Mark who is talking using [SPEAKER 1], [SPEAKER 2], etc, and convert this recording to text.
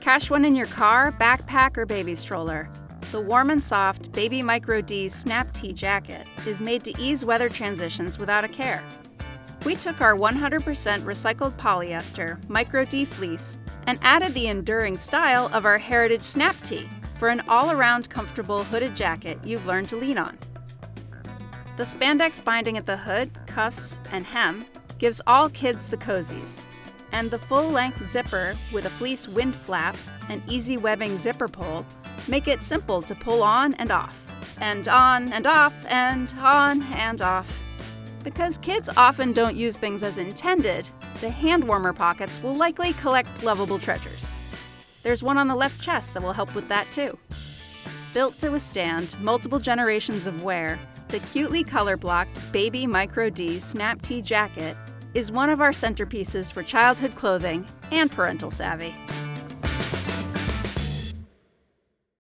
[SPEAKER 1] Cache one in your car, backpack, or baby stroller. The warm and soft Baby Micro D Snap Tee jacket is made to ease weather transitions without a care. We took our 100% recycled polyester Micro D fleece and added the enduring style of our heritage Snap Tee for an all-around comfortable hooded jacket you've learned to lean on. The spandex binding at the hood, cuffs, and hem gives all kids the cozies, and the full-length zipper with a fleece wind flap and easy webbing zipper pull make it simple to pull on and off, and on and off, and on and off. Because kids often don't use things as intended, the hand warmer pockets will likely collect lovable treasures. There's one on the left chest that will help with that too. Built to withstand multiple generations of wear, the cutely color-blocked Baby Micro D Snap Tee jacket is one of our centerpieces for childhood clothing and parental savvy.